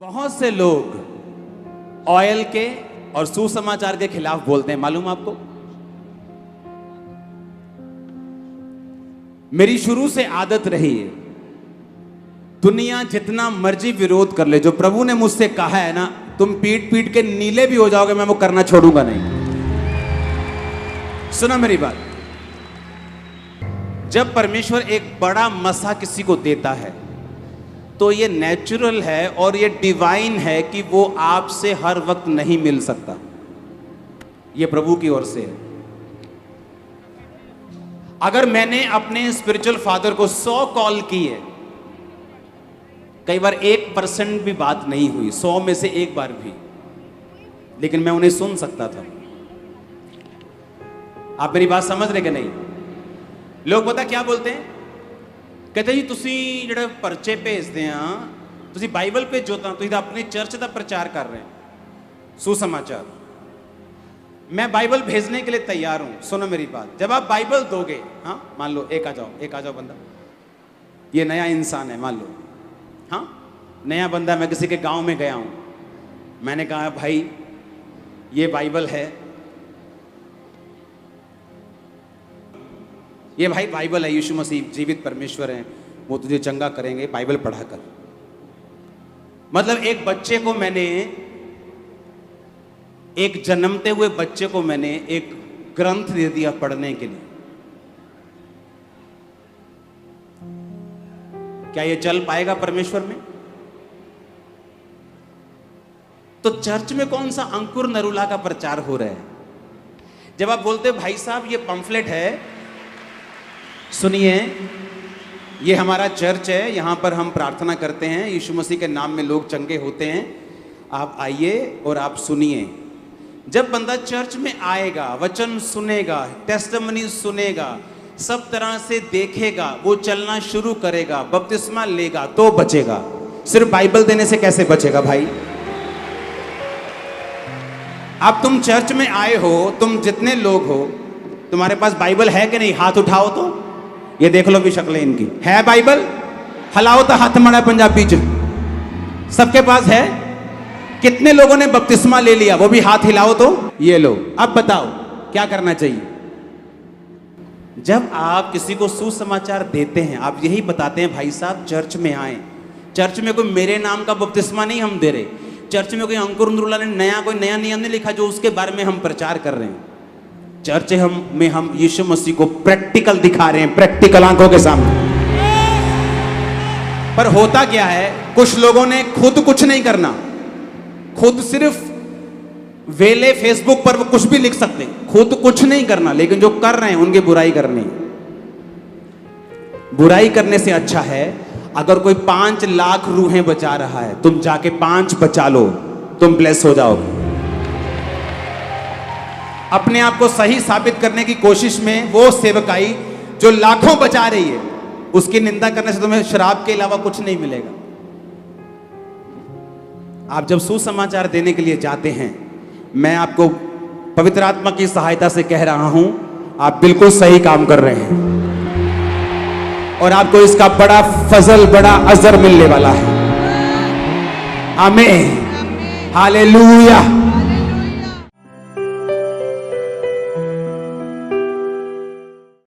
बहुत से लोग ऑयल के और सुसमाचार के खिलाफ बोलते हैं, मालूम आपको? मेरी शुरू से आदत रही है, दुनिया जितना मर्जी विरोध कर ले, जो प्रभु ने मुझसे कहा है ना, तुम पीट पीट के नीले भी हो जाओगे, मैं वो करना छोड़ूंगा नहीं। सुना मेरी बात। जब परमेश्वर एक बड़ा मसा किसी को देता है तो ये नेचुरल है और ये डिवाइन है कि वो आपसे हर वक्त नहीं मिल सकता, ये प्रभु की ओर से है। अगर मैंने अपने स्पिरिचुअल फादर को 100 कॉल की है, कई बार 1% भी बात नहीं हुई, 100 में से एक बार भी, लेकिन मैं उन्हें सुन सकता था। आप मेरी बात समझ रहे कि नहीं? लोग पता क्या बोलते हैं, कहते जी तुसी ਜਿਹੜੇ ਪਰਚੇ ਭੇਜਦੇ ਆ, ਤੁਸੀਂ ਬਾਈਬਲ ਭੇਜੋ ਤਾਂ ਤੁਸੀਂ ਤਾਂ ਆਪਣੀ ਚਰਚ ਦਾ प्रचार कर रहे हैं, सुसमाचार। मैं बाइबल भेजने के लिए तैयार हूं। सुनो मेरी बात, जब आप बाइबल दोगे, हाँ मान लो एक आ जाओ बंदा, ये नया इंसान है, मान लो, हाँ नया बंदा, मैं किसी के गांव में गया हूं, मैंने कहा भाई ये बाइबल है, ये भाई बाइबल है, यीशु मसीह जीवित परमेश्वर हैं, वो तुझे चंगा करेंगे, बाइबल पढ़ा कर। मतलब एक बच्चे को मैंने, एक जन्मते हुए बच्चे को मैंने एक ग्रंथ दे दिया पढ़ने के लिए। क्या ये चल पाएगा परमेश्वर में? तो चर्च में कौन सा अंकुर नरुला का प्रचार हो रहा है? जब आप बोलते भाई साहब ये पंफलेट है, सुनिए, ये हमारा चर्च है, यहाँ पर हम प्रार्थना करते हैं, यीशु मसीह के नाम में लोग चंगे होते हैं, आप आइए और आप सुनिए। जब बंदा चर्च में आएगा, वचन सुनेगा, टेस्टिमनी सुनेगा, सब तरह से देखेगा, वो चलना शुरू करेगा, बपतिस्मा लेगा तो बचेगा। सिर्फ बाइबल देने से कैसे बचेगा भाई? अब तुम चर्च में आए हो, तुम जितने लोग हो, तुम्हारे पास बाइबल है कि नहीं? हाथ उठाओ तो, ये देख लो भी शक्लें इनकी, है बाइबल? हलाओ तो हाथ मड़ा पंजाबी च, सबके पास है? कितने लोगों ने बपतिस्मा ले लिया, वो भी हाथ हिलाओ तो। ये लो, अब बताओ क्या करना चाहिए? जब आप किसी को सुसमाचार देते हैं, आप यही बताते हैं भाई साहब चर्च में आए। चर्च में कोई मेरे नाम का बपतिस्मा नहीं हम दे रहे, चर्च में कोई अंकुर नरुला ने कोई नया नियम नहीं लिखा जो उसके बारे में हम प्रचार कर रहे हैं। चर्च में हम यीशु मसीह को प्रैक्टिकल दिखा रहे हैं, प्रैक्टिकल आंखों के सामने। पर होता क्या है, कुछ लोगों ने खुद कुछ नहीं करना, खुद सिर्फ वेले फेसबुक पर वो कुछ भी लिख सकते, खुद कुछ नहीं करना, लेकिन जो कर रहे हैं उनकी बुराई करनी। बुराई करने से अच्छा है अगर कोई 5 लाख रूहें बचा रहा है, तुम जाके 5 बचा लो, तुम ब्लेस हो जाओगे। अपने आप को सही साबित करने की कोशिश में वो सेवकाई जो लाखों बचा रही है, उसकी निंदा करने से तुम्हें शराब के अलावा कुछ नहीं मिलेगा। आप जब सुसमाचार देने के लिए जाते हैं, मैं आपको पवित्र आत्मा की सहायता से कह रहा हूं, आप बिल्कुल सही काम कर रहे हैं और आपको इसका बड़ा फजल, बड़ा अजर मिलने वाला है। आमीन, हालेलुया।